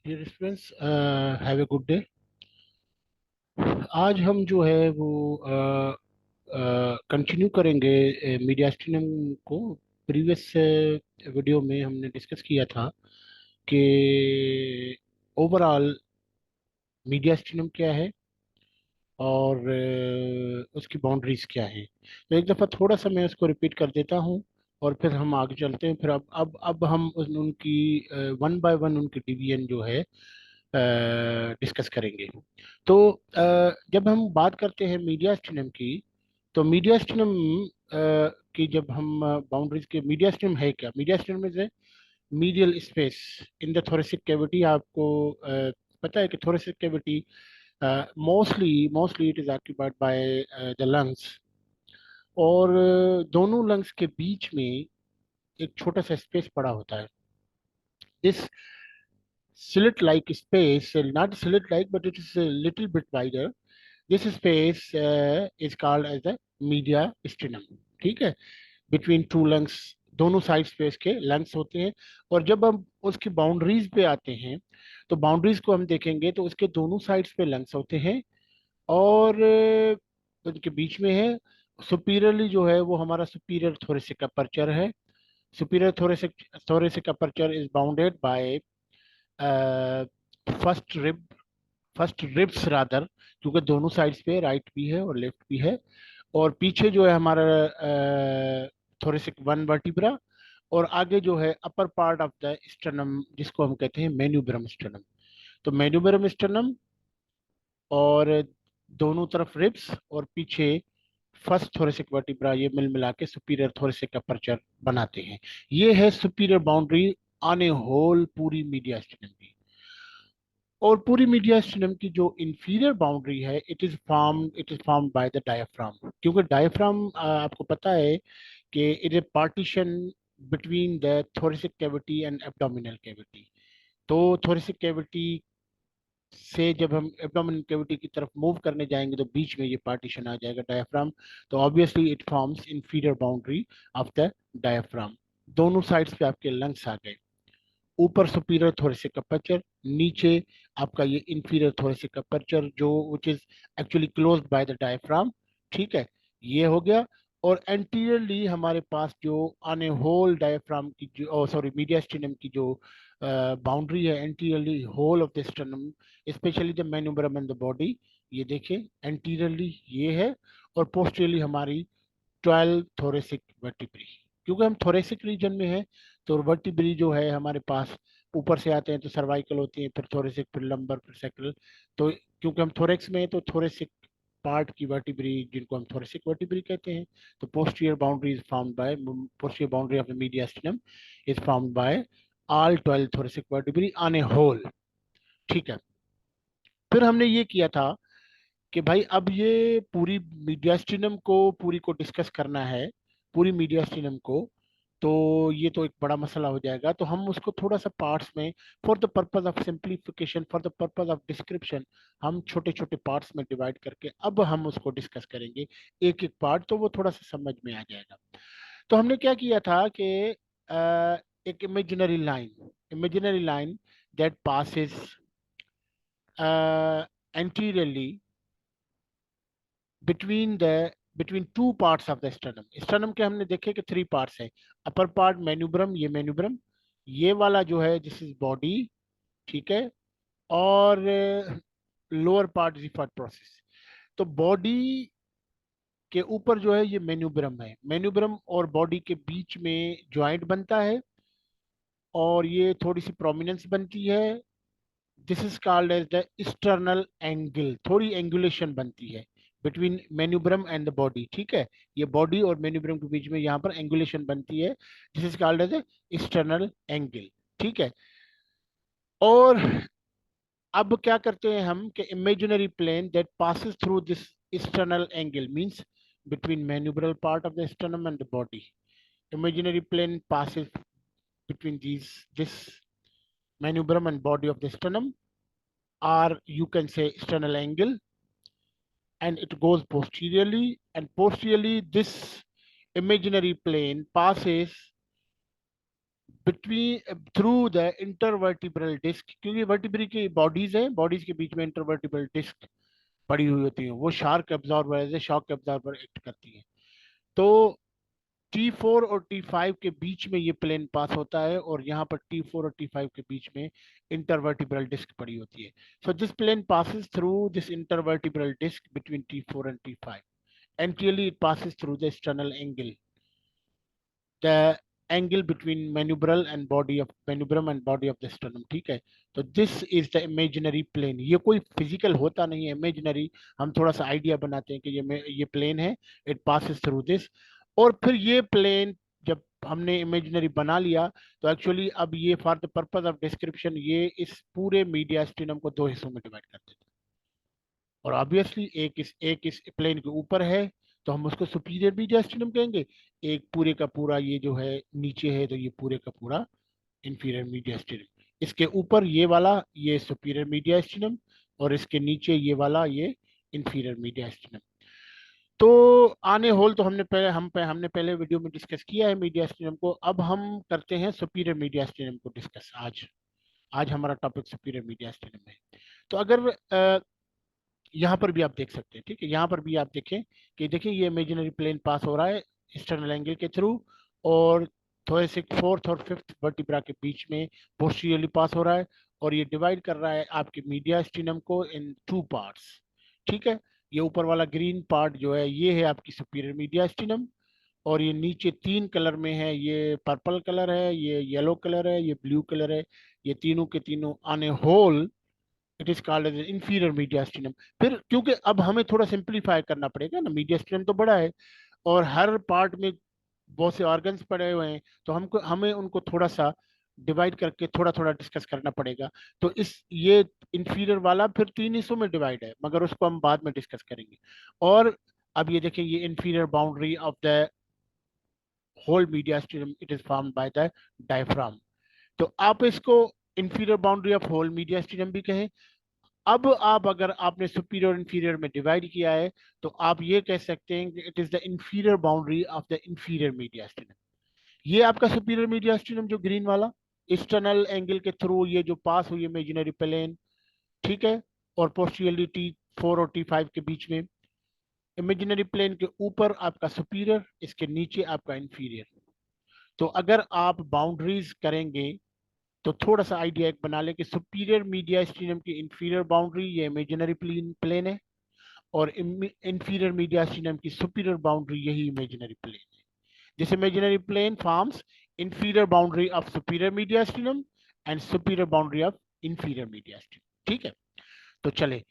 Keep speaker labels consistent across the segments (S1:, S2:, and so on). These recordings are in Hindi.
S1: Dear students, have a good day. आज हम जो है वो कंटिन्यू करेंगे मीडिया स्ट्रीम को। प्रीवियस वीडियो में हमने डिस्कस किया था कि ओवरऑल मीडिया स्ट्रीम क्या है और उसकी बाउंड्रीज क्या हैं। तो एक दफ़ा थोड़ा सा मैं उसको रिपीट कर देता हूँ और फिर हम आगे चलते हैं। फिर अब हम उनकी वन बाय वन उनकी डिवीजन जो है डिस्कस करेंगे। तो जब हम बात करते हैं मीडिया स्टिनम की, तो मीडिया स्टिनम की जब हम बाउंड्रीज के, मीडिया स्टिनम है क्या? Mediastinum is a medial space in the thoracic cavity. आपको पता है कि thoracic cavity mostly it is occupied by the lungs, और दोनों लंग्स के बीच में एक छोटा सा स्पेस पड़ा होता है। This slit like space, not slit like, but it is a little bit wider. This space is called as the media sternum. ठीक है? बिटवीन टू लंग्स, दोनों साइड स्पेस के लंग्स होते हैं। और जब हम उसकी बाउंड्रीज पे आते हैं, तो बाउंड्रीज को हम देखेंगे तो उसके दोनों साइड्स पे लंग्स होते हैं, और उनके बीच में है सुपीरियरली जो है वो हमारा सुपीरियर थोरेसिक अपर्चर है। Superior thoracic aperture is bounded by first rib, first ribs rather, क्योंकि दोनों साइड्स पे राइट भी है और लेफ्ट भी है। और पीछे जो है हमारा थोरेसिक वन वर्टिब्रा, और आगे जो है upper part of the sternum, जिसको हम कहते हैं मेन्यूब्रम स्टर्नम। तो मेन्यूब्रम स्टर्नम और दोनों तरफ रिब्स और पीछे फर्स्ट थोरेसिक वर्टिब्रा, ये मिल मिला के सुपीरियर थोरेसिक अपर्चर बनाते हैं। ये है superior boundary on a whole पूरी मीडिया स्टर्नम की। और पूरी मीडिया स्टिनम की जो इंफीरियर बाउंड्री है, it is formed by the diaphragm. क्योंकि डायफ्राम, आपको पता है कि it is partition between the thoracic cavity and abdominal cavity. तो थोरेसिक कैविटी से जब हम एब्डोमिनल कैविटी की तरफ मूव करने जाएंगे तो बीच में ये पार्टीशन आ जाएगा, डायफ्राम। तो obviously it forms inferior boundary of the diaphragm. दोनों साइड्स पे आपके लंग्स आ गए। ऊपर सुपीरियर थोरेसिक अपर्चर, नीचे आपका ये इंफीरियर थोरेसिक अपर्चर जो which is actually closed bye the diaphragm. ठीक है, ये हो गया। और एंटीरियरली हमारे पास जो ऑन ए होल डायफ्राम की जो, सॉरी, मीडिया स्टिनम की जो बाउंड्री है, anteriorly whole of the sternum, specially the manubrium and the body, ये देखिए एंटीरियरली ये है। और पोस्टीरियरली हमारी 12 थोरेसिक वर्टिब्री। क्योंकि हम थोरेसिक रीजन में है, तो वर्टिब्री जो है हमारे पास ऊपर से आते हैं तो सर्वाइकल होती है, फिर थोरेसिक, फिर लंबर, फिर सैक्रल। तो क्योंकि हम थोरेक्स में है तो थोरेसिक पार्ट की वर्टिब्री, जिनको हम थोरेसिक वर्टिब्री कहते हैं। तो posterior boundary of the mediastinum is formed by all 12 thoracic vertebrae on a whole. ठीक है, फिर हमने ये किया था कि भाई अब ये पूरी मीडियास्टिनम को, पूरी को डिस्कस करना है, पूरी मीडियास्टिनम को। तो ये तो एक बड़ा मसला हो जाएगा, तो हम उसको थोड़ा सा पार्ट्स में, for the purpose of simplification, for the purpose of description, हम छोटे छोटे पार्ट्स में डिवाइड करके अब हम उसको डिस्कस करेंगे, एक एक पार्ट, तो वो थोड़ा सा समझ में आ जाएगा। तो हमने क्या किया था कि एक imaginary line that passes anteriorly between the between two parts of the sternum. Sternum के हमने देखे कि थ्री पार्ट्स हैं। अपर पार्ट मेन्यूब्रम, ये मेन्यूब्रम, ये वाला जो है दिस इज बॉडी। ठीक है, और lower part is thought process. तो बॉडी के ऊपर जो है ये मेन्यूब्रम है। मेन्यूब्रम और बॉडी के बीच में ज्वाइंट बनता है, और ये थोड़ी सी प्रोमिनेंस बनती है। This is called as the external angle, थोड़ी एंगुलेशन बनती है between manubrium and the body. ठीक है, ये बॉडी और मेन्यूब्रम के बीच में यहाँ पर एंगुलेशन बनती है। This is called as external angle. ठीक है, और अब क्या करते हैं हम कि imaginary plane that passes through this external angle means between manubrial part of the sternum and the body. Imaginary plane passes between this manubrium and body of the sternum, or you can say external angle, and it goes posteriorly, and posteriorly this imaginary plane passes between through the intervertebral disc, क्योंकि वर्टिब्री की बॉडीज हैं, बॉडीज के बीच में इंटरवर्टिब्रल डिस्क पड़ी हुई होती है, वो shock absorber as a shock absorber act करती है। तो T4 और T5 के बीच में ये प्लेन पास होता है, और यहाँ पर T4 और T5 के बीच में इंटरवर्टिब्रल डिस्क पड़ी होती है। So this plane passes through this intervertebral disc between T4 and T5. Anteriorly it passes through the sternal angle, the angle between manubrium and body of the sternum, ठीक है। तो this is the imaginary plane, ये कोई फिजिकल होता नहीं है, इमेजिनरी, हम थोड़ा सा आइडिया बनाते हैं कि ये प्लेन है, इट पासेस थ्रू दिस। और फिर ये प्लेन जब हमने इमेजिनरी बना लिया, तो एक्चुअली अब ये for the purpose of description ये इस पूरे मीडिया स्टेनम को दो हिस्सों में डिवाइड कर देते हैं। और ऑब्वियसली एक इस प्लेन के ऊपर है, तो हम उसको सुपीरियर मीडियास्टिनम कहेंगे। एक पूरे का पूरा ये जो है नीचे है, तो ये पूरे का पूरा इंफीरियर मीडियास्टिनम। इसके ऊपर ये वाला ये सुपीरियर मीडियास्टिनम, और इसके नीचे ये वाला ये इंफीरियर मीडियास्टिनम। तो आने होल तो हमने पहले वीडियो में डिस्कस किया है मीडियास्टिनम को। अब हम करते हैं सुपीरियर मीडियास्टिनम को डिस्कस। आज आज हमारा टॉपिक सुपीरियर मीडियास्टिनम है। तो अगर यहाँ पर भी आप देख सकते हैं, ठीक है, यहाँ पर भी आप देखें कि देखिए ये इमेजिनरी प्लेन पास हो रहा है एक्सटर्नल एंगल के थ्रू, और थोरेसिक फोर्थ और फिफ्थ वर्टिब्रा के बीच में पोस्टीरियरली पास हो रहा है, और ये डिवाइड कर रहा है आपके मीडियास्टिनम को इन टू पार्ट्स, ठीक है। ये ऊपर वाला ग्रीन पार्ट जो है ये है आपकी सुपीरियर मीडियास्टिनम, और ये नीचे तीन कलर में है, ये पर्पल कलर है, ये येलो कलर है, ये ब्लू कलर है, ये तीनों के तीनों on a whole it is called as inferior mediastinum. फिर क्योंकि अब हमें थोड़ा सिंप्लीफाई करना पड़ेगा ना, मीडियास्टिनम तो बड़ा है और हर पार्ट में बहुत से ऑर्गन्स पड़े हुए हैं, तो हमें उनको थोड़ा सा डिवाइड करके थोड़ा थोड़ा डिस्कस करना पड़ेगा। तो इस ये इंफीरियर वाला फिर तीन हिस्सों में डिवाइड है, मगर उसको हम बाद में डिस्कस करेंगे। और अब ये देखें, ये inferior boundary of the whole mediastinum it is formed by the diaphragm. तो आप इसको inferior boundary of whole mediastinum भी कहें। अब आप अगर आपने सुपीरियर इंफीरियर में डिवाइड किया है, तो आप ये कह सकते हैं कि it is the inferior boundary of the inferior mediastinum. ये आपका सुपीरियर मीडियास्टिनम जो ग्रीन वाला एक्सटर्नल एंगल के थ्रू ये जो पास हुई इमेजिनरी प्लेन, ठीक है, और पोस्टीरियरली T4 और T5 के बीच में, इमेजिनरी प्लेन के ऊपर आपका सुपीरियर, इसके नीचे आपका इंफीरियर। तो अगर आप बाउंड्रीज करेंगे तो थोड़ा सा आइडिया एक बना ले कि सुपीरियर मीडियास्टिनम की इंफीरियर बाउंड्री ये इमेजिनरी प्लेन है, और इंफीरियर मीडियास्टिनम की सुपीरियर बाउंड्री यही इमेजिनरी प्लेन है। This imaginary plane forms inferior boundary of superior mediastinum and superior boundary of inferior mediastinum, ठीक है। तो चले,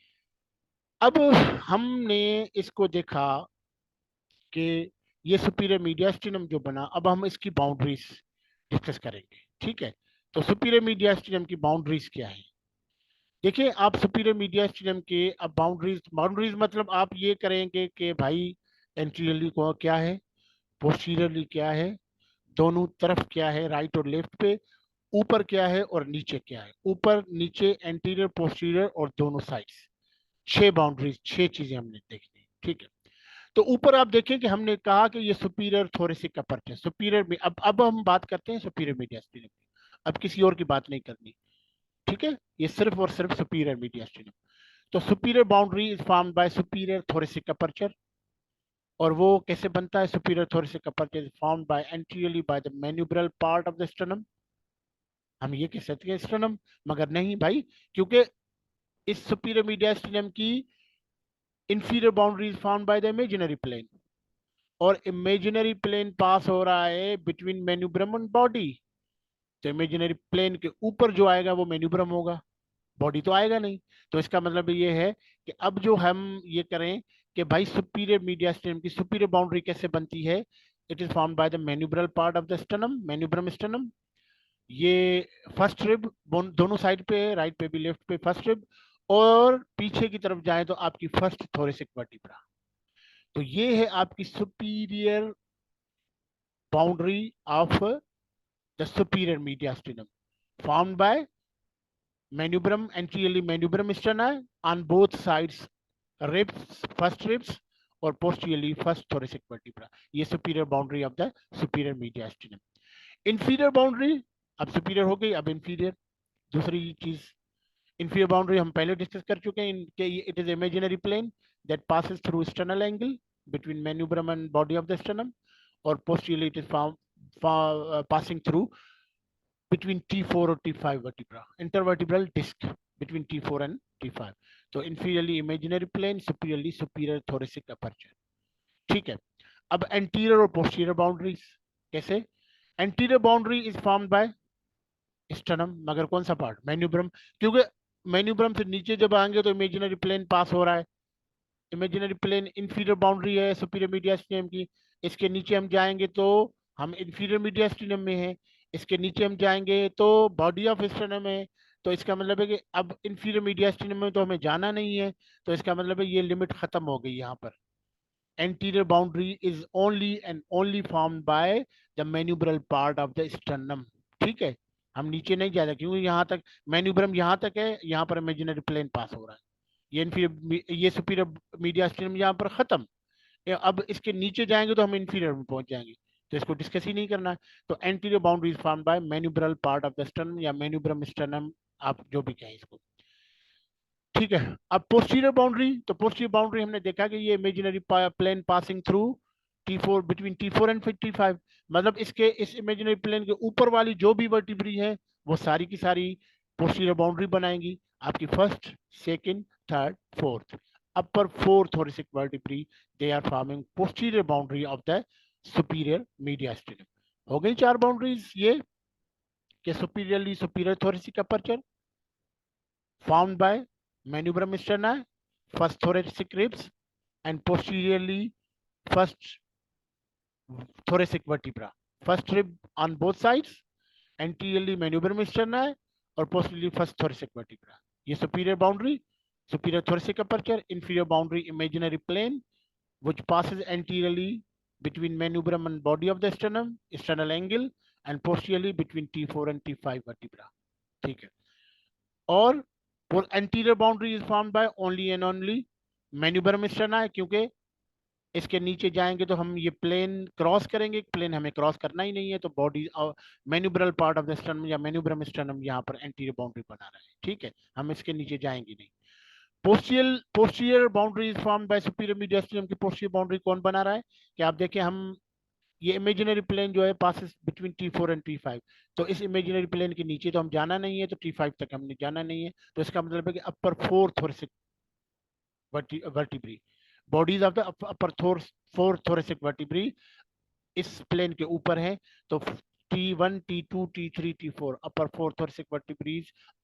S1: अब हमने इसको देखा कि ये सुपीरियर मीडियास्टिनम जो बना, अब हम इसकी बाउंड्रीज डिस्कस करेंगे, ठीक है। तो सुपीरियर मीडियास्टिनम की बाउंड्रीज क्या है? देखिए, आप सुपीरियर मीडियास्टिनम के अब बाउंड्रीज मतलब आप ये करेंगे कि भाई एंटीरियरली को क्या है, पोस्टीरियरली क्या है, दोनों तरफ क्या है, राइट और लेफ्ट पे, ऊपर क्या है और नीचे क्या है, ऊपर नीचे एंटीरियर पोस्टीरियर और दोनों साइड्स। छह बाउंड्रीज, छह चीजें हमने देखनी, ठीक है। तो ऊपर आप देखें कि हमने कहा कि ये सुपीरियर थोरेसिक अपर्चर, सुपीरियर में अब हम बात करते हैं सुपीरियर मीडियास्टिनम की, अब किसी और की बात नहीं करनी, ठीक है। ये सिर्फ और सिर्फ सुपीरियर मीडियास्टिनम। तो superior boundary is formed by superior thoracic aperture, और वो कैसे बनता है? Superior thoracic aperture is formed by anteriorly by the manubrial part of the sternum. हम ये कह सकते हैं स्टर्नम, मगर नहीं भाई, क्योंकि इस सुपीरियर मीडियास्टिनम की inferior boundary is formed by the imaginary plane, और इमेजिनरी प्लेन पास हो रहा है बिटवीन मैन्यूब्रम एंड बॉडी। तो इमेजिनरी प्लेन के ऊपर जो आएगा वो मैन्यूब्रम होगा, बॉडी तो आएगा नहीं। तो इसका मतलब ये है कि अब जो हम ये करें कि भाई सुपीरियर मीडियास्टिनम की सुपीरियर बाउंड्री कैसे बनती है, it is formed by the manubrial part of the sternum, manubrium sternum. ये फर्स्ट रिब दोनों साइड पे है, राइट पे भी लेफ्ट पे फर्स्ट रिब, और पीछे की तरफ जाए तो आपकी फर्स्ट थोरेसिक वर्टिब्रा। तो ये है आपकी superior boundary of the superior mediastinum, formed by manubrium, anteriorly manubrium sterni on both sides ribs, first ribs, और posteriorly first thoracic vertebra। ये superior boundary of the superior mediastinum। inferior boundary अब सुपीरियर हो गई, अब इंफीरियर। दूसरी चीज, inferior boundary हम पहले डिस्कस कर चुके हैं इनके, it is imaginary plane that passes through sternal angle between manubrium and body of the sternum, or posteriorly it is passing through between T4 और T5 vertebra, intervertebral disc between T4 and T5. तो inferiorly imaginary plane, superiorly superior thoracic aperture. ठीक है। अब anterior और posterior boundaries कैसे? Anterior boundary is formed by sternum, मगर कौन सा पार्ट? मेन्यूब्रम। क्योंकि मेन्यूब्रम से नीचे जब आएंगे तो इमेजिनरी प्लेन पास हो रहा है। इमेजिनरी प्लेन इंफीरियर बाउंड्री है सुपीरियर मीडियास्टिनम की। इसके नीचे हम जाएंगे तो हम इंफीरियर मीडियास्टिनम में है। इसके नीचे हम जाएंगे तो बॉडी ऑफ स्टर्नम है। तो इसका मतलब है कि अब इंफीरियर मीडियास्टिनम में तो हमें जाना नहीं है। तो इसका मतलब है ये लिमिट खत्म हो गई यहाँ पर। anterior boundary is only and only formed by the manubrial part of the sternum। ठीक है, हम नीचे नहीं जाते क्योंकि यहाँ तक मैन्यूब्रम यहाँ तक है, यहाँ पर इमेजिनरी प्लेन पास हो रहा है। ये इंफीरियर, ये सुपीरियर मीडियास्टिनम यहाँ पर खत्म। अब इसके नीचे जाएंगे तो हम इंफीरियर में पहुंच जाएंगे, तो इसको डिस्कस ही नहीं करना है। तो anterior boundary is formed by manubrial part of the sternum या मैन्यूब्रम स्टर्नम, आप जो भी कहें इसको। ठीक है। अब पोस्टीरियर बाउंड्री, तो पोस्टीरियर बाउंड्री हमने देखा कि ये imaginary plane passing through T4, between T4 and T5। मतलब इसके इस इमेजिनरी प्लेन के ऊपर वाली जो भी वर्टिब्री है वो सारी की सारी पोस्टीरियर बाउंड्री बनाएंगी। आपकी first, second, third, fourth, upper four thoracic vertebrae, they are forming posterior boundary of the superior mediastinum. हो गई चार बाउंड्रीज ये, कि superiorly superior thoracic aperture formed by manubrium sterni, first thoracic ribs, and posteriorly first thoracic vertebra. First rib on both sides, anteriorly manubrium sterni, और posteriorly first thoracic vertebra. ये superior boundary, superior thoracic aperture, inferior boundary imaginary plane, which passes anteriorly between manubrium and body of the sternum, sternal angle, and posteriorly between T4 and T5 vertebra. ठीक है। और anterior boundary is formed by only and only manubrium sterni, क्योंकि इसके नीचे जाएंगे तो हम ये प्लेन क्रॉस करेंगे, प्लेन हमें क्रॉस करना ही नहीं है। तो body manubrial part of the sternum या मैन्यूब्रम स्टर्नम यहाँ पर एंटीरियर बाउंड्री बना रहा है। ठीक है, हम इसके नीचे जाएंगे नहीं। Posterior boundary is formed by superior mediastinum की पोस्टीरियर बाउंड्री कौन बना रहा है? कि आप देखें, हम ये इमेजिनरी प्लेन जो है passes between T4 and T5। तो इस इमेजिनरी प्लेन के नीचे तो हम जाना नहीं है, तो T5 तक हमने जाना नहीं है। तो इसका मतलब है कि upper four thoracic vertebrae, bodies of the upper four thoracic vertebrae इस प्लेन के ऊपर है। तो T1, T2, T3, T4 upper four thoracic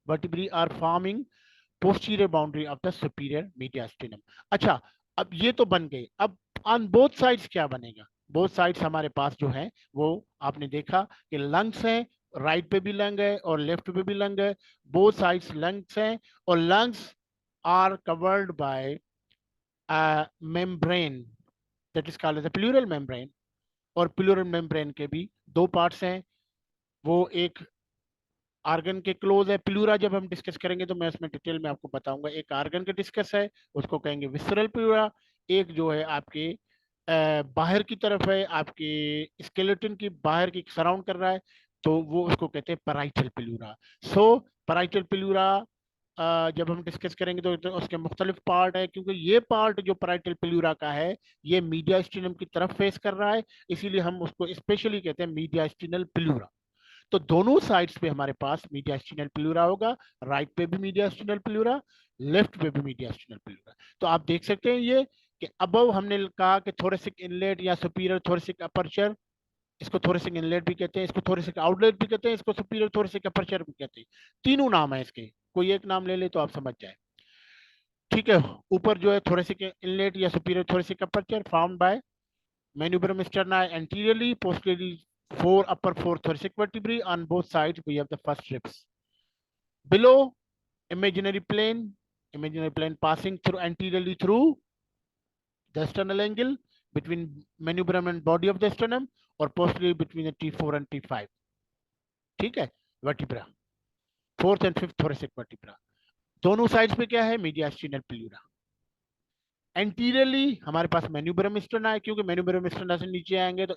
S1: vertebrae are forming posterior boundary of the superior mediastinum. अच्छा, अब ये तो बन गए। अब ऑन बोथ साइड्स क्या बनेगा? बोथ साइड्स हमारे पास जो है वो आपने देखा कि लंग्स हैं, राइट पे भी लंग है और लेफ्ट पे भी लंग है। बोथ साइड्स लंग्स हैं, और lungs are covered by membrane that is called as a pleural membrane. और प्लूरल मेम्ब्रेन के भी दो पार्ट्स हैं। वो एक आर्गन के क्लोज है। प्लूरा जब हम डिस्कस करेंगे तो मैं उसमें डिटेल में आपको बताऊंगा। एक आर्गन का डिस्कस है, उसको कहेंगे विसरल प्लूरा। एक जो है आपके बाहर की तरफ है, आपके स्केलेटन की बाहर की सराउंड कर रहा है, तो वो उसको कहते हैं पैराइटल प्लूरा। सो पैराइटल प्लूरा जब हम डिस्कस करेंगे तो उसके मुख्तलिफ पार्ट है, क्योंकि ये पार्ट जो पैराइटल प्लूरा का है ये मीडियास्टिनम की तरफ फेस कर रहा है, इसीलिए हम उसको स्पेशली कहते हैं मीडियास्टिनल प्लूरा। तो दोनों साइड्स पे हमारे पास मीडियास्टिनल प्लूरा होगा। राइट पे भी मीडियास्टिनल प्लूरा, लेफ्ट पे भी मीडियास्टिनल प्लूरा। तो आप देख सकते हैं ये कि अबव हमने कहा कि थोरेसिक इनलेट या सुपीरियर थोरेसिक अपर्चर, इसको थोरेसिक इनलेट भी कहते हैं, इसको थोरेसिक आउटलेट भी कहते हैं, इसको सुपीरियर थोरेसिक अपर्चर भी कहते हैं। तीनों नाम है इसके, कोई एक नाम ले ले तो आप समझ जाए। ठीक है। ऊपर जो है थोरेसिक इनलेट या superior thoracic aperture formed by manubrium sterni anteriorly, posteriorly upper four thoracic vertebrae. On both sides we have the first ribs. Below, imaginary plane passing through anteriorly through the sternal angle between manubrium and body of the sternum, or posteriorly between the T4 and T5. ठीक है, vertebra, fourth and fifth thoracic vertebra। दोनों साइड्स पे क्या है? Mediastinal pleura. एंटीरियरली हमारे पास मैन्यूब्रम स्टर्ना है, क्योंकि मैन्यूब्रम स्टर्ना से नीचे आएंगे तो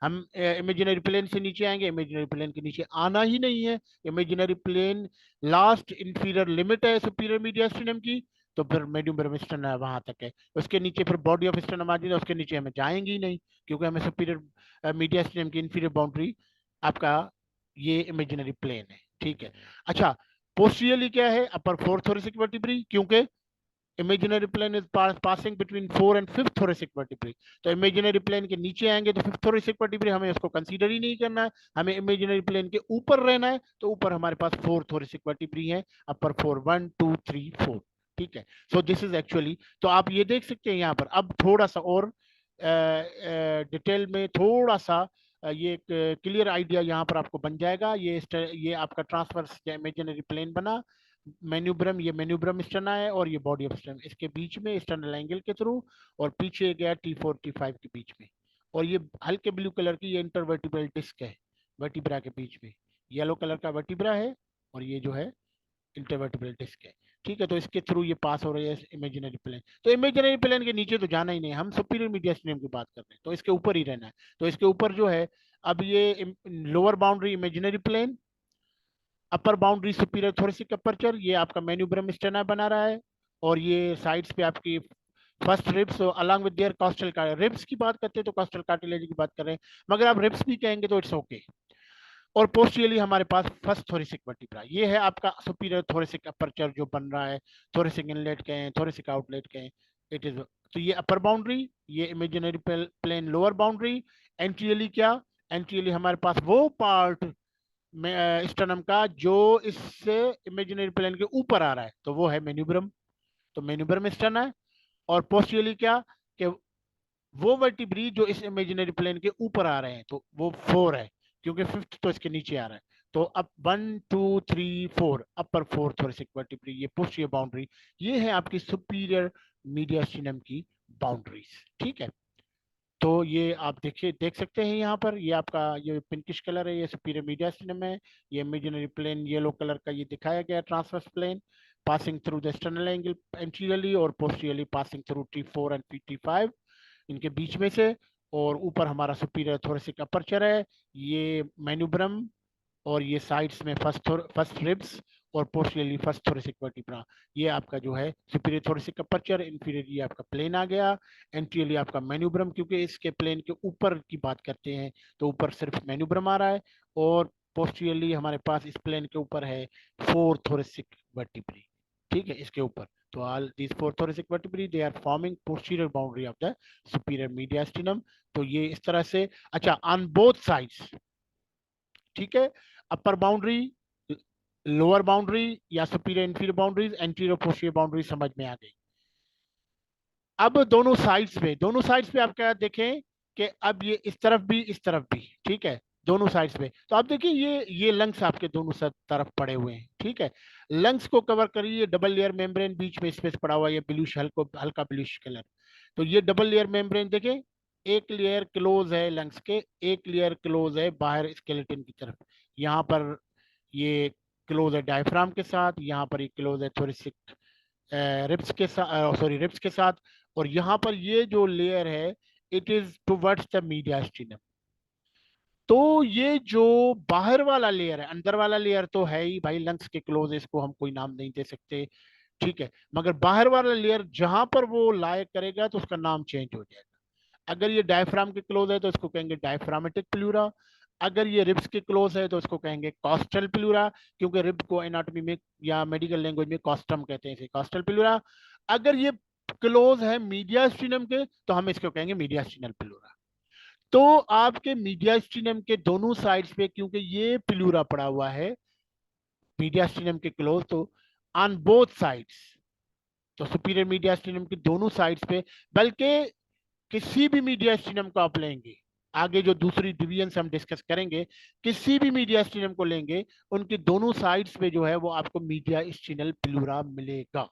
S1: हम इमेजिनरी प्लेन से नीचे आएंगे, इमेजिनरी प्लेन के नीचे आना ही नहीं है। Imaginary plane last inferior limit है सुपीरियर मीडियास्टिनम की, तो फिर मैन्यूब्रम स्टर्ना वहां तक है। उसके नीचे फिर बॉडी ऑफ स्टर्नम आ जाएगा, उसके नीचे हमें जाएंगे ही नहीं, क्योंकि हमें सुपीरियर मीडियास्टिनम की इंफीरियर बाउंड्री आपका ये इमेजिनरी प्लेन है। ठीक है। अच्छा, पोस्टीरियरली क्या है? अपर फोर्थ थोरेसिक वर्टिब्री, क्योंकि imaginary plane is passing between 4 और 5 थोरेसिक वर्टिब्री। तो इमेजिनरी प्लेन के नीचे आएंगे तो 5th थोरेसिक वर्टिब्री, हमें उसको कंसीडर ही नहीं करना है, हमें इमेजिनरी प्लेन के ऊपर रहना है। तो ऊपर हमारे पास 4 थोरेसिक वर्टिब्री है, अपर 4, 1 2 3 4। ठीक है। सो दिस इज एक्चुअली, तो आप ये देख सकते हैं यहाँ पर। अब थोड़ा सा और डिटेल में थोड़ा सा ये एक क्लियर आइडिया यहाँ पर आपको बन जाएगा। ये आपका ट्रांसवर्स इमेजिनरी प्लेन बना, मेन्यूब्रम, ये मेन्यूब्रम स्टर्ना है और ये बॉडी ऑफ स्टर्न, इसके बीच में स्टर्नल एंगल के थ्रू, और पीछे गया T4 T5 के बीच में। और ये हल्के ब्लू कलर की ये इंटरवर्टिब्रल डिस्क है वर्टिब्रा के बीच में, येलो कलर का वर्टिब्रा है और ये जो है इंटरवर्टिब्रल डिस्क है। ठीक है। तो इसके थ्रू ये पास हो रही है इमेजिनरी प्लेन। तो इमेजिनरी प्लेन के नीचे तो जाना ही नहीं, हम सुपीरियर मीडियास्टिनम की बात कर रहे हैं, तो इसके ऊपर ही रहना है। तो इसके ऊपर जो है, अब ये lower boundary imaginary plane, upper boundary superior thoracic aperture, ये आपका मेन्यूब्रम स्टेना बना रहा है। और ये साइड्स पे आपकी first ribs along with their costal का, रिब्स की बात करते हैं तो कॉस्टल कार्टिलेज की बात कर रहे हैं, मगर आप रिब्स भी कहेंगे तो इट्स ओके। और पोस्टियरली हमारे पास फर्स्ट थोरेसिक वर्टिब्रा, ये है आपका सुपीरियर थोरेसिक अपर्चर जो बन रहा है, थोरेसिक इनलेट कहें, थोरेसिक आउटलेट कहें, इट इज। तो ये अपर बाउंड्री, ये imaginary plane lower boundary. Anteriorly क्या? एंटीरियरली हमारे पास वो पार्ट स्टर्नम का जो इससे इमेजिनरी प्लेन के ऊपर आ रहा है, तो वो है मेन्यूब्रम, तो मेन्यूब्रम स्टर्न है। और पोस्टियरली क्या? कि वो वर्टिब्री जो इस इमेजिनरी प्लेन के ऊपर आ रहे हैं, तो वो 4 है, क्योंकि 5th तो इसके नीचे आ रहा है। तो अब 1 2 3 4, अपर 4 थोरेसिक वर्टिब्री, ये पोस्टीरियर बाउंड्री, ये है आपकी सुपीरियर मीडियास्टिनम की बाउंड्रीज। ठीक है। तो ये आप देखिए, देख सकते हैं यहाँ पर, ये आपका ये पिंकिश कलर है, ये सुपीरियर मीडियास्टिनम है। ये इमेजिनरी प्लेन येलो कलर का ये दिखाया गया transverse plane, passing through the external angle anteriorly और posteriorly passing through T4 and T5, इनके बीच में से। और ऊपर हमारा सुपीरियर थोरेसिक अपर्चर है, ये मैन्यूब्रम, और ये साइड्स में फर्स्ट रिब्स और पोस्टियरली फर्स्ट थोरेसिक वर्टिब्रा, ये आपका जो है सुपीरियर थोरेसिक अपर्चर। इंफीरियर ये आपका प्लेन आ गया। एंटीरियरली आपका मैन्यूब्रम, क्योंकि इसके प्लेन के ऊपर की बात करते हैं तो ऊपर सिर्फ मैन्यूब्रम आ रहा है। और पोस्टियरली हमारे पास इस प्लेन के ऊपर है 4 थोरेसिक वर्टिब्री। ठीक है, इसके ऊपर। तो all these 4 thoracic vertebrae they are forming posterior boundary of the superior mediastinum। तो ये इस तरह से। अच्छा, on both sides, ठीक है, अपर बाउंड्री, लोअर बाउंड्री या superior inferior boundaries, anterior posterior boundary समझ में आ गई। अब दोनों साइड्स पे आप क्या देखें कि अब ये इस तरफ भी इस तरफ भी, ठीक है, दोनों साइड्स पे। तो आप देखिए ये लंग्स आपके दोनों तरफ पड़े हुए हैं। ठीक है। लंग्स को कवर करिए डबल लेयर मेम्ब्रेन, बीच में स्पेस पड़ा हुआ है, ये ब्लूश हल्का ब्लूश कलर। तो ये डबल लेयर मेम्ब्रेन देखें, एक लेयर क्लोज है लंग्स के, एक लेयर क्लोज है बाहर स्केलेटन की तरफ। यहाँ पर ये क्लोज है डायफ्राम के साथ, यहाँ पर ये क्लोज है थोरेसिक रिब्स के साथ, सॉरी रिब्स के साथ। और यहाँ पर ये जो लेयर है, it is towards the mediastinum. तो ये जो बाहर वाला लेयर है, अंदर वाला लेयर तो है ही भाई लंग्स के क्लोज, इसको हम कोई नाम नहीं दे सकते। ठीक है। मगर बाहर वाला लेयर जहां पर वो लायक करेगा तो उसका नाम चेंज हो जाएगा। अगर ये डायफ्राम के क्लोज है तो इसको कहेंगे डायफ्रामेटिक प्लूरा। अगर ये रिब्स के क्लोज है तो इसको कहेंगे कॉस्टल प्लूरा, क्योंकि रिब को एनाटॉमी में या मेडिकल लैंग्वेज में कॉस्टम कहते हैं, इसे कॉस्टल प्लूरा। अगर ये क्लोज है मीडियास्टिनम के तो हम इसको कहेंगे मीडियास्टिनल प्लूरा। तो आपके मीडियास्टिनम के दोनों साइड्स पे, क्योंकि ये प्लूरा पड़ा हुआ है मीडियास्टिनम के क्लोज, तो ऑन बोथ साइड्स, तो सुपीरियर मीडियास्टिनम की दोनों साइड्स पे, बल्कि किसी भी मीडियास्टिनम को आप लेंगे, आगे जो दूसरी डिवीजन हम डिस्कस करेंगे, किसी भी मीडियास्टिनम को लेंगे, उनकी दोनों साइड्स पे जो है वो आपको मीडियास्टिनल प्लूरा मिलेगा।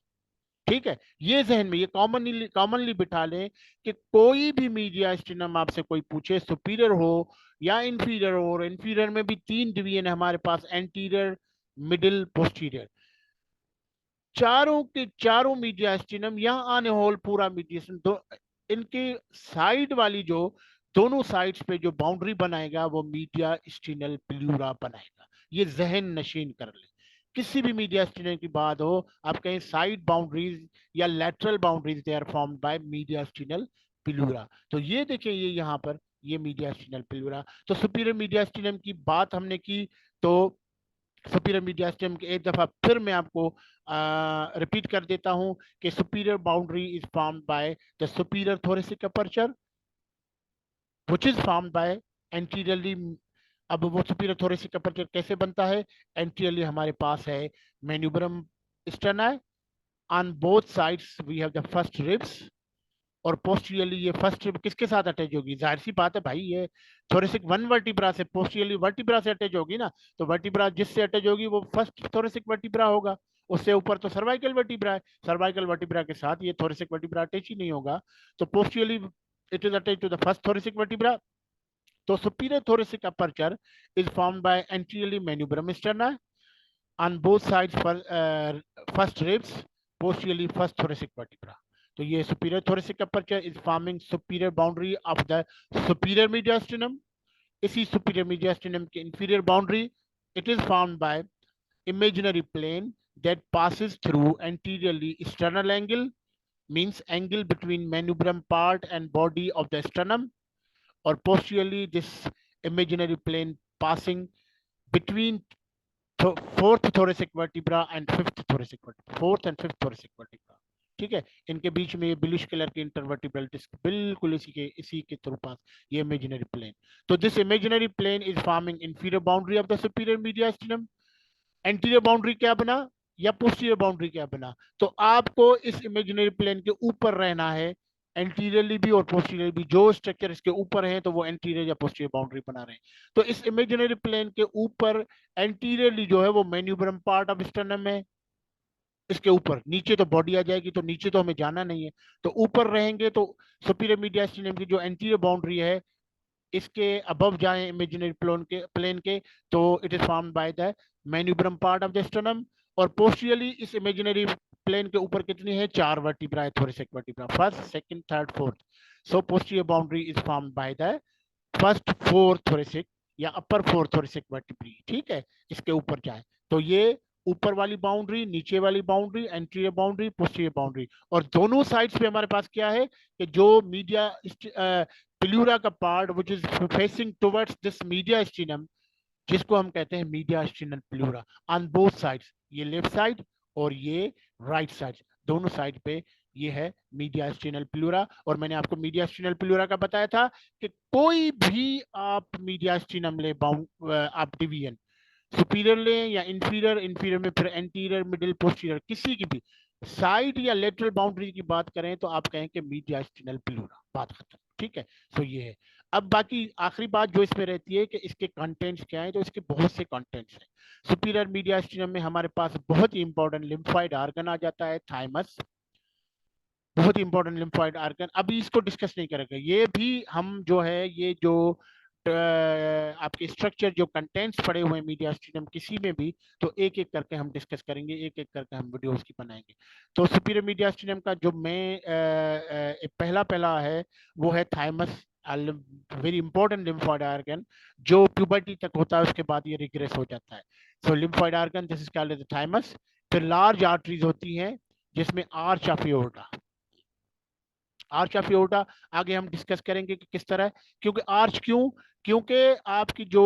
S1: ठीक है। ये जहन में ये कॉमनली बिठा लें कि कोई भी मीडियास्टिनम आपसे कोई पूछे, सुपीरियर हो या इंफीरियर हो, और इंफीरियर में भी 3 डिवीजन है हमारे पास, एंटीरियर, मिडिल, पोस्टीरियर। चारों के चारों मीडियास्टिनम यहाँ आने होल पूरा मीडिएशन दो, इनके साइड वाली जो दोनों साइड्स पे जो बाउंड्री बनाएगा वो मीडिया स्टिनल प्लूरा बनाएगा। ये जहन नशीन कर ले, किसी भी मीडिया स्टिनल की बात हो, आप कहें साइड बाउंड्रीज या lateral boundaries, they are formed by mediastinal pleura. तो ये देखिए ये यहाँ पर ये मीडिया स्टिनल प्लूरा। तो सुपीरियर मीडिया स्टिनम की बात हमने की। तो सुपीरियर मीडियास्टिनम के एक दफा फिर मैं आपको रिपीट कर देता हूं कि superior boundary is formed by the superior thoracic aperture which is formed by anteriorly. अब वो सुपीरियर थोरेसिक अपर्चर कैसे बनता है? एंटीरियरली हमारे पास है manubrium sterni, on both sides we have the first ribs, और पोस्टीरियरली ये फर्स्ट रिब किसके साथ अटैच होगी? जाहिर सी बात है भाई, ये थोरेसिक वन वर्टिब्रा से पोस्टीरियरली वर्टिब्रा से अटैच होगी ना, तो वर्टिब्रा जिससे अटैच होगी वो फर्स्ट थोरेसिक वर्टिब्रा होगा। उससे ऊपर तो सर्वाइकल वर्टिब्रा है, सर्वाइकल वर्टिब्रा के साथ ये थोरेसिक वर्टिब्रा अटैच ही नहीं होगा। तो posteriorly it is attach to the first thoracic vertebra. तो superior thoracic aperture is formed by anteriorly manubrium sterni on both sides for first ribs, posteriorly first thoracic vertebra. तो ये superior thoracic aperture is forming superior boundary of the superior mediastinum. इसी superior mediastinum के inferior boundary it is formed by imaginary plane that passes through anteriorly sternal angle, means angle between manubrium part and body of the sternum, or posteriorly this imaginary plane passing between fourth thoracic vertebra and fifth thoracic vertebra, fourth and fifth thoracic vertebra. ठीक है, इनके बीच में ये ब्लूइश कलर के इंटरवर्टिब्रल डिस्क बिल्कुल इसी के थ्रू पास ये इमेजिनरी प्लेन। तो this imaginary plane is forming inferior boundary of the superior mediastinum. Anterior boundary क्या बना या पोस्टीरियर बाउंड्री क्या बना? तो आपको इस इमेजिनरी प्लेन के ऊपर रहना है, एंटीरियरली भी और पोस्टीरियर भी। जो स्ट्रक्चर इसके ऊपर है तो वो एंटीरियर या पोस्टीरियर बाउंड्री बना रहे हैं। तो इस इमेजिनरी प्लेन के ऊपर एंटीरियरली जो है वो मेन्यूब्रम पार्ट ऑफ स्टर्नम है, इसके ऊपर। नीचे तो बॉडी आ जाएगी, तो नीचे तो हमें जाना नहीं है, तो ऊपर रहेंगे। तो सुपीरियर मीडियास्टिनम की जो एंटीरियर बाउंड्री है इसके अबव जाए इमेजिनरी प्लेन के तो it is formed by the manubrium part of the sternum. और पोस्टीरियरली इस इमेजिनरी प्लेन के ऊपर कितनी है? 4 वर्टिब्रा है, thoracic vertebra, first second third fourth. So posterior boundary is formed by the first four thoracic या अपर फोर थोरेसिक वर्टिब्री। ठीक है, इसके ऊपर जाए तो ये ऊपर वाली बाउंड्री, नीचे वाली boundary, anterior boundary, posterior boundary. और दोनों साइड्स पे हमारे पास क्या है कि जो मीडिया प्लूरा का part which is facing towards this mediastinum, जिसको हम कहते हैं mediastinal pleura, on both sides, ये लेफ्ट साइड और ये राइट साइड, दोनों साइड पे ये है मीडिया स्टिनल प्लूरा। और मैंने आपको मीडिया स्टिनल प्लूरा का बताया था कि कोई भी आप मीडिया स्टिनम ले आप डिवीजन सुपीरियर लें या इंफीरियर, इंफीरियर में फिर एंटीरियर, मिडिल, पोस्टीरियर, किसी की भी साइड या लेटरल बाउंड्री की बात करें तो आप कहें कि मीडिया स्टिनल प्लूरा, बात खत्म। ठीक है, सो ये है। अब बाकी आखिरी बात जो इसमें रहती है कि इसके कंटेंट्स क्या है, तो इसके बहुत से कंटेंट्स हैं। सुपीरियर मीडिया स्टिनम में हमारे पास बहुत ही इंपॉर्टेंट लिम्फोइड आर्गन आ जाता है, थाइमस, बहुत ही इंपॉर्टेंट लिम्फोइड आर्गन। अभी इसको डिस्कस नहीं करेंगे, ये भी हम जो है ये जो आपके स्ट्रक्चर जो कंटेंट्स पड़े हुए हैं मीडियास्टिनम किसी में भी, तो एक एक करके हम डिस्कस करेंगे, एक एक करके हम वीडियोस की बनाएंगे। तो सुपीरियर मीडियास्टिनम का जो मैं पहला पहला है वो है thymus, very important lymphoid organ, जो प्यूबर्टी तक होता है, उसके बाद ये रिग्रेस हो जाता है। So lymphoid organ this is called thymus. फिर लार्ज आर्टरीज होती हैं जिसमें arch of aorta, arch of aorta आगे हम डिस्कस करेंगे कि किस तरह। क्योंकि आर्च क्यों? क्योंकि आपकी जो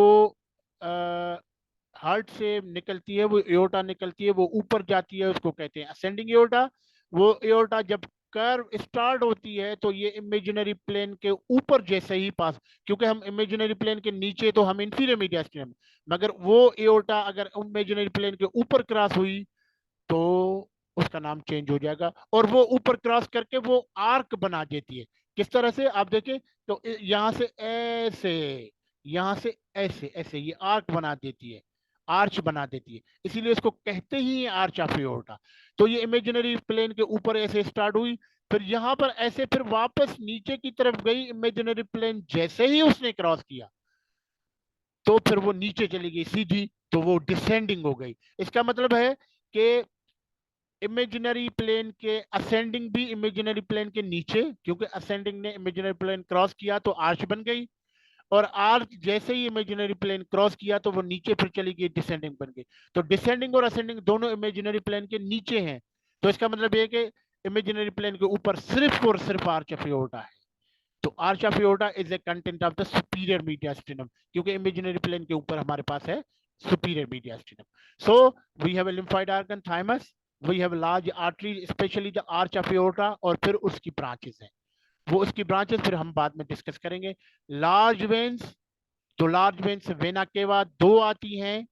S1: हार्ट से निकलती है वो एओर्टा निकलती है, वो ऊपर जाती है, उसको कहते हैं असेंडिंग एओर्टा। वो एओर्टा जब कर्व स्टार्ट होती है तो ये इमेजिनरी प्लेन के ऊपर जैसे ही पास, क्योंकि हम इमेजिनरी प्लेन के नीचे तो हम इंफीरियर मीडियास्टिनम, मगर वो एओर्टा अगर इमेजिनरी प्लेन के ऊपर क्रॉस हुई तो उसका नाम चेंज हो जाएगा, और वो ऊपर क्रॉस करके वो आर्क बना देती है। किस तरह से आप देखें तो यहां से ऐसे, यहां से ऐसे ऐसे ये आर्क बना देती है, आर्च बना देती है, इसीलिए इसको कहते ही आर्च ऑफ एओर्टा। तो ये इमेजिनरी प्लेन के ऊपर ऐसे स्टार्ट हुई, फिर यहां पर ऐसे, फिर वापस नीचे की तरफ गई इमेजिनरी प्लेन, जैसे ही उसने क्रॉस किया तो फिर वो नीचे चली गई सीधी, तो वो डिसेंडिंग हो गई। इसका मतलब है कि इमेजिनरी प्लेन के असेंडिंग भी इमेजिनरी प्लेन के नीचे, क्योंकि असेंडिंग ने इमेजिनरी प्लेन क्रॉस किया तो आर्च बन गई, और आर्च जैसे ही इमेजिनरी प्लेन क्रॉस किया तो वो नीचे फिर चली गई, डिसेंडिंग बन गई। तो डिसेंडिंग और असेंडिंग दोनों इमेजिनरी प्लेन के नीचे हैं। तो इसका मतलब ये है कि इमेजिनरी प्लेन के ऊपर सिर्फ और सिर्फ आर्च ऑफ एओर्टा है। तो arch of aorta is a content of the superior mediastinum, क्योंकि इमेजिनरी प्लेन के ऊपर हमारे पास है superior mediastinum. So we have a lymphoid organ thymus, we have large artery especially the arch of aorta, और फिर उसकी ब्रांचेस हैं, वो उसकी ब्रांचेस फिर हम बाद में डिस्कस करेंगे। लार्ज वेन्स, तो लार्ज वेन्स वेना केवा दो आती हैं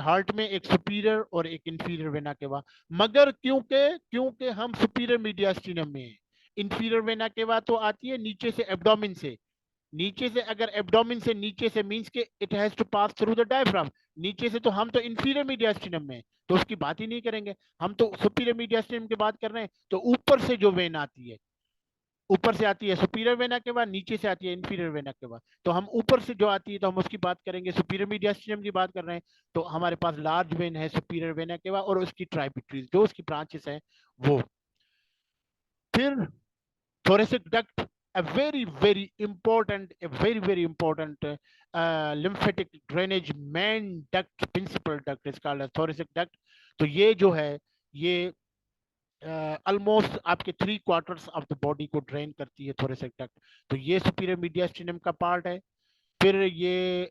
S1: हार्ट में, एक सुपीरियर और एक इंफीरियर वेना केवा। मगर क्योंकि क्योंकि हम सुपीरियर मीडियास्टिनम में हैं, इंफीरियर वेना केवा तो आती है नीचे से, एब्डोमिन से नीचे से। अगर एब्डोमिन से नीचे से मींस के it has to pass through the diaphragm, नीचे से, तो हम तो इंफीरियर मीडियास्टिनम में, तो उसकी बात ही नहीं करेंगे, हम तो सुपीरियर मीडियास्टिनम की बात कर रहे हैं। तो ऊपर से जो वेन आती है, ऊपर से आती है सुपीरियर वेना के बाद, नीचे से आती है इंफीरियर वेना के बाद। तो हम ऊपर से जो आती है तो हम उसकी बात करेंगे, सुपीरियर मीडियास्टिनम की बात कर रहे हैं। तो हमारे पास लार्ज वेन है सुपीरियर वेना के बाद, और उसकी ट्राइब्यूटरीज जो उसकी ब्रांचेस हैं वो। फिर thoracic duct, a very important lymphatic drainage main duct, principal duct is called as thoracic duct। तो ये जो है ये ऑलमोस्ट आपके 3/4 ऑफ द बॉडी को ड्रेन करती है थोरेसिक डक्ट। तो ये सुपीरियर मीडियास्टिनम का पार्ट है। फिर ये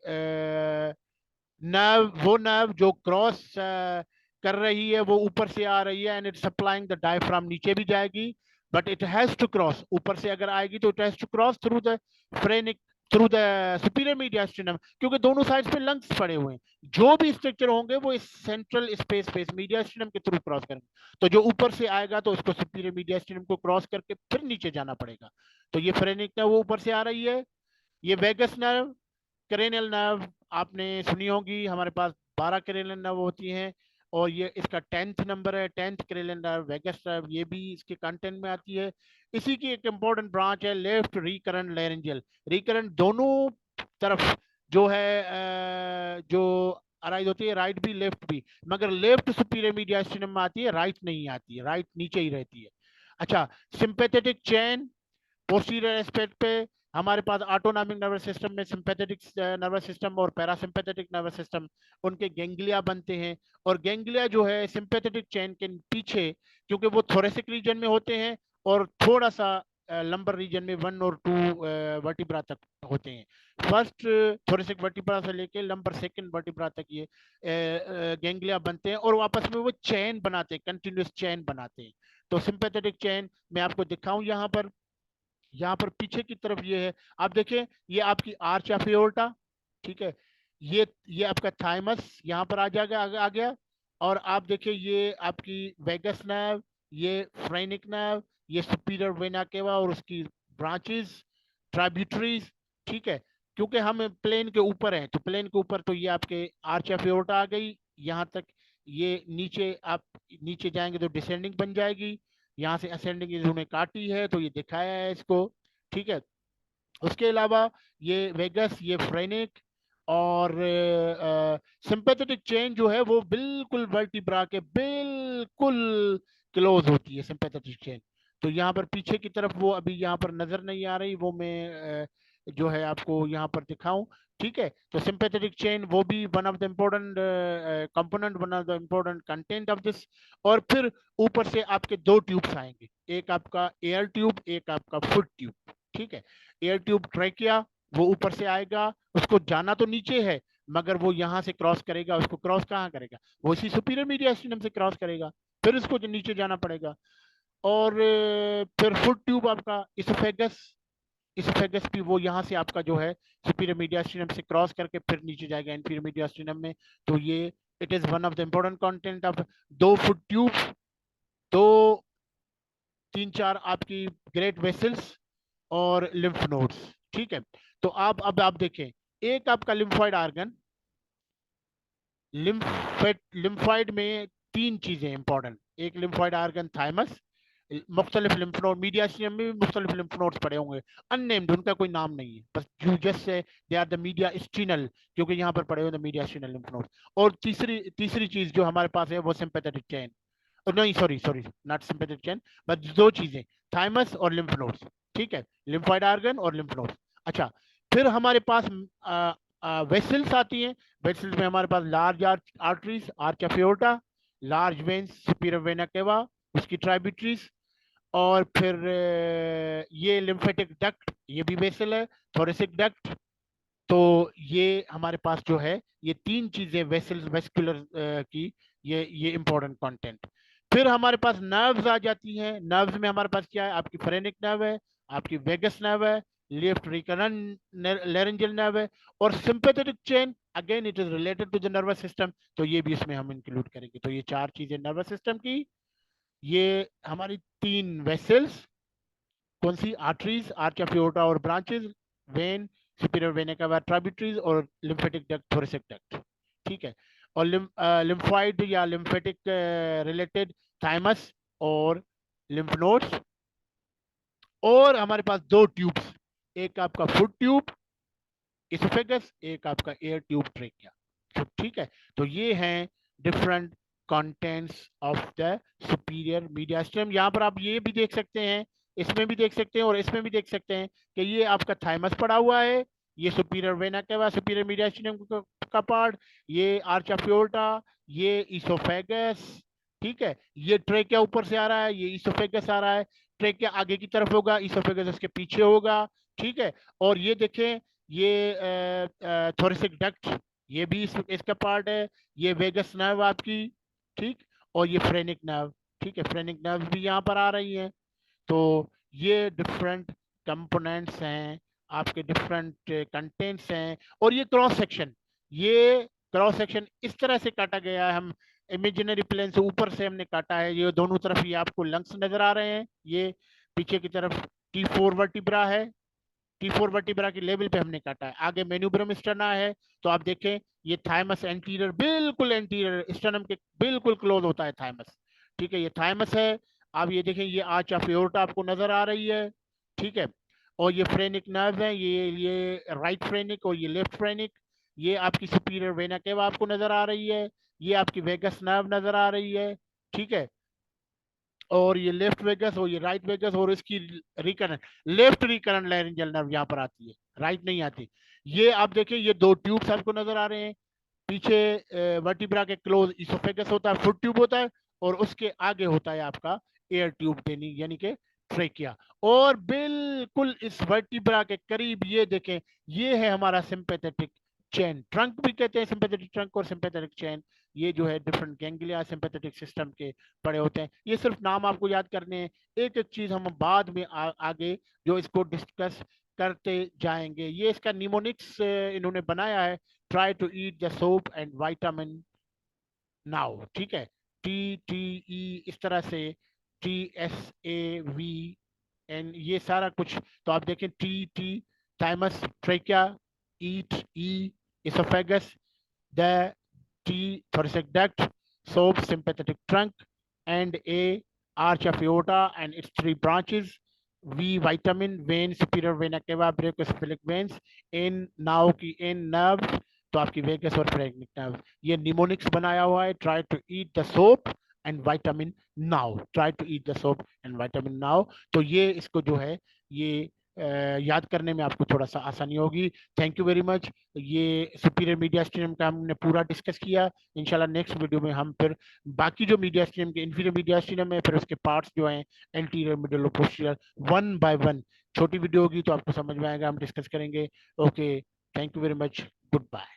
S1: नर्व, वो नर्व जो क्रॉस कर रही है, वो ऊपर से आ रही है and it supplying the diaphragm, नीचे भी जाएगी, but it has to cross, ऊपर से अगर आएगी तो it has to cross through the phrenic, through the superior mediastinum, क्योंकि दोनों साइड्स पे लंग्स पड़े हुए हैं। जो भी स्ट्रक्चर होंगे वो इस सेंट्रल स्पेस पे मीडियास्टिनम के थ्रू क्रॉस करेंगे। तो जो ऊपर से आएगा तो उसको सुपीरियर मीडियास्टिनम को क्रॉस करके फिर नीचे जाना पड़ेगा। तो ये फ्रेनिक है, वो ऊपर से आ रही है। ये वेगस नर्व, क्रेनियल नर्व आपने सुनी होगी, हमारे पास 12 क्रेनियल नर्व होती हैं, और ये इसका 10th नंबर है, 10th cranial nerve vagus nerve, ये भी इसके कंटेंट में आती है। इसी की एक इंपॉर्टेंट ब्रांच है लेफ्ट रिकरेंट लैरिंजियल। रिकरेंट दोनों तरफ जो है जो अराइज होती है, राइट भी लेफ्ट भी, मगर लेफ्ट सुपीरियर मीडियास्टिनम में आती है, राइट नहीं आती है, राइट नीचे ही रहती है। अच्छा, सिंपैथेटिक चेन पोस्टीरियर एस्पेक्ट पे हमारे पास ऑटोनॉमिक नर्वस सिस्टम में सिंपैथेटिक नर्वस सिस्टम और पैरासिम्पैथेटिक नर्वस सिस्टम, उनके गैंग्लिया बनते हैं। और गैंग्लिया जो है सिंपैथेटिक चेन के पीछे, क्योंकि वो थोरेसिक रीजन में होते हैं, और थोड़ा सा लंबर रीजन में 1 और 2 वर्टिब्रा तक होते हैं। फर्स्ट थोरेसिक वर्टिब्रा से लेके लंबर सेकंड वर्टिब्रा तक ये गैंग्लिया बनते हैं, और वापस में वो चेन बनाते हैं, कंटिन्यूस चेन बनाते हैं। तो सिंपैथेटिक चेन मैं आपको दिखाऊं यहाँ पर, यहाँ पर पीछे की तरफ ये है, आप देखें, ये आपकी आर्च ऑफ एओर्टा, ठीक है, ये आपका थाइमस यहाँ पर आ जाएगा, आ गया। और आप देखिए ये आपकी वेगस नर्व, ये फ्रेनिक नर्व, ये सुपीरियर वेना केवा और उसकी ब्रांचेस, ट्राइब्यूटरीज, ठीक है। क्योंकि हम प्लेन के ऊपर हैं, तो प्लेन के ऊपर तो ये आपके आर्च ऑफ एओर्टा आ गई यहाँ तक। ये नीचे आप नीचे जाएंगे तो डिसेंडिंग बन जाएगी, यहाँ से असेंडिंग इन्होंने काटी है तो ये दिखाया है इसको, ठीक है। उसके अलावा ये वेगस, ये फ्रेनिक, और सिंपैथेटिक चेन जो है वो बिल्कुल वर्टिब्रा के बिल्कुल क्लोज होती है सिंपैथेटिक चेन। तो यहाँ पर पीछे की तरफ वो अभी यहाँ पर नजर नहीं आ रही, वो मैं जो है आपको यहाँ पर दिखाऊं, ठीक है। तो सिंपैथेटिक चेन वो भी one of the important component, one of the important content of this. और फिर ऊपर से आपके दो ट्यूब्स आएंगे, एक आपका एयर ट्यूब, एक आपका फुट ट्यूब, ठीक है। एयर ट्यूब ट्रैकिया वो ऊपर से आएगा, उसको जाना तो नीचे है, मगर वो यहाँ से क्रॉस करेगा, उसको क्रॉस कहाँ करेगा, वो इसी सुपीरियर मीडियास्टिनम से क्रॉस करेगा, फिर उसको नीचे जाना पड़ेगा। और फिर फुट ट्यूब आपका इसोफेगस, इसोफेगस भी वो यहाँ से आपका जो है सुपीरियर मीडियास्टिनम से क्रॉस करके फिर नीचे जाएगा इंफीरियर मीडियास्टिनम में। तो ये it is one of the important content of दो फुट ट्यूब, दो 3-4 आपकी ग्रेट वेसल्स और लिम्फ नोड्स, ठीक है। तो अब आप देखें, एक आपका लिम्फॉइड आर्गन, लिम्फॉइड में 3 चीजें इंपॉर्टेंट, एक लिम्फॉइड आर्गन थाइमस, मुख्तलिफ लिम्फ नोड, मीडियास्टिनम में भी मुख्तलिफ लिम्फ नोड्स पड़े होंगे, अननेम्ड, उनका कोई नाम नहीं है, बस you just say they are the mediastinal, क्योंकि यहाँ पर पड़े हुए मीडियास्टिनल लिम्फ नोड्स। और तीसरी तीसरी चीज जो हमारे पास है वो सिंपैथेटिक चेन, नहीं sorry sorry, not sympathetic chain, बस दो चीजें, थाइमस और लिम्फ नोड्स, ठीक है, लिम्फोइड ऑर्गन और लिम्फ नोड्स। अच्छा, फिर हमारे पास वेसल्स आती हैं। वेसल्स में हमारे पास large arteries, arch of aorta, large veins, superior vena cava, उसकी ट्राइब्यूटरीज, और फिर ये लिम्फेटिक डक्ट, ये भी वेसल है, थोरेसिक डक्ट। तो ये हमारे पास जो है ये तीन चीजें वेसल्स वेस्कुलर की, ये इंपॉर्टेंट कंटेंट। फिर हमारे पास नर्व्स आ जाती हैं। नर्व्स में हमारे पास क्या है, आपकी फेरेनिक नर्व है, आपकी वेगस नर्व है, लेफ्ट रिकरेंट लेरेंजियल नर्व है, और sympathetic chain, again it is related to the nervous system, तो ये भी इसमें हम इंक्लूड करेंगे। तो ये चार चीजें नर्वस सिस्टम की, ये हमारी तीन वेसल्स, कौन सी, आर्टरीज, आर्च ऑफ एओर्टा और ब्रांचेस, वेन, सुपीरियर वेना केवा, ट्राइब्यूटरीज, और लिम्फेटिक डक्ट, थोरेसिक डक्ट, ठीक है। और लिम्फोइड या लिम्फेटिक रिलेटेड थाइमस और लिम्फ नोड्स। और हमारे पास दो ट्यूब्स, एक आपका फुट ट्यूब इसोफेगस, एक आपका एयर ट्यूब ट्रेकिया, तो ठीक है। तो ये हैं different contents of the superior mediastinum. यहाँ पर आप ये भी देख सकते हैं, इसमें भी देख सकते हैं और इसमें भी देख सकते हैं कि ये आपका थाइमस पड़ा हुआ है, ये सुपीरियर वेना केवा, सुपीरियर मीडियास्टियम का पार्ट, ये आर्च ऑफ एओर्टा, ये इसोफेगस, ठीक है, ये ट्रेकिया ऊपर से आ रहा है, ये इसोफेगस आ रहा है, ट्रेकिया आगे की तरफ होगा, इसोफेगस उसके पीछे होगा, ठीक है। और ये देखें, ये थोरेसिक डक्ट, ये भी इसका पार्ट है, ये वेगस नर्व आपकी, ठीक, और ये फ्रेनिक नर्व, ठीक है, फ्रेनिक नर्व भी यहाँ पर आ रही है। तो ये डिफरेंट कंपोनेंट्स हैं, आपके डिफरेंट कंटेंट्स हैं। और ये क्रॉस सेक्शन, ये क्रॉस सेक्शन इस तरह से काटा गया है, हम इमेजिनरी प्लेन से ऊपर से हमने काटा है, ये दोनों तरफ ये आपको लंग्स नजर आ रहे हैं, ये पीछे की तरफ T4 वर्टिब्रा है, T4 वर्टिब्रा की लेवल पे हमने काटा है, आगे मेन्यूब्रम स्टर्ना है। तो आप देखें, ये थाइमस एंटीरियर, बिल्कुल एंटीरियर स्टर्नम के बिल्कुल क्लोज होता है थाइमस, ठीक है, ये थाइमस है। आप ये देखें, ये आर्च ऑफ एओर्टा आपको नजर आ रही है, ठीक है। और ये फ्रेनिक नर्व है, ये राइट फ्रेनिक और ये लेफ्ट फ्रेनिक, ये आपकी सुपीरियर वेना केवा आपको नजर आ रही है, ये आपकी वेगस नर्व नजर आ रही है, ठीक है। और ये लेफ्ट वेगस और ये राइट वेगस, और इसकी recurrent, left recurrent laryngeal nerve यहाँ पर आती है, राइट नहीं आती। ये आप देखें, ये दो ट्यूब्स आपको नजर आ रहे हैं, पीछे वर्टिब्रा के क्लोज इसोफेगस होता है, फुट ट्यूब होता है, और उसके आगे होता है आपका एयर ट्यूब देनी, यानी कि ट्रेकिया। और बिल्कुल इस वर्टिब्रा के करीब ये देखें, ये है हमारा सिंपैथेटिक चेन, ट्रंक भी कहते हैं सिंपैथेटिक ट्रंक और सिंपैथेटिक चेन। ये जो है डिफरेंट गैंग्लिया सिंपैथेटिक सिस्टम के पड़े होते हैं, ये सिर्फ नाम आपको याद करने हैं, एक एक चीज हम बाद में आगे जो इसको डिस्कस करते जाएंगे। ये इसका निमोनिक्स इन्होंने बनाया है, try to eat the soap and vitamin now, ठीक है, TTE, इस तरह से TSAVN, ये सारा कुछ। तो आप देखें, TT thymus, trachea, eat, E oesophagus, the T thoracic duct, SOAP sympathetic trunk, and A arch of aorta and its three branches, V vitamin vein, superior vena cava, brachiocephalic veins, N नाव की N nerve, तो आपकी वेगस और फ्रेगनिक नर्व। ये निमोनिक्स बनाया हुआ है, try to eat the soap and vitamin now, try to eat the soap and vitamin now. तो ये इसको जो है ये याद करने में आपको थोड़ा सा आसानी होगी। Thank you very much. ये सुपीरियर मीडिया स्ट्रीम का हमने पूरा डिस्कस किया। इंशाल्लाह नेक्स्ट वीडियो में हम फिर बाकी जो मीडिया स्ट्रीम के इंफीरियर मीडिया स्ट्रीम है, फिर उसके पार्ट्स जो हैं एंटीरियर, मिडल और पोस्टीरियर, वन बाय वन, छोटी वीडियो होगी तो आपको समझ में आएगा, हम डिस्कस करेंगे। Okay, thank you very much, good bye.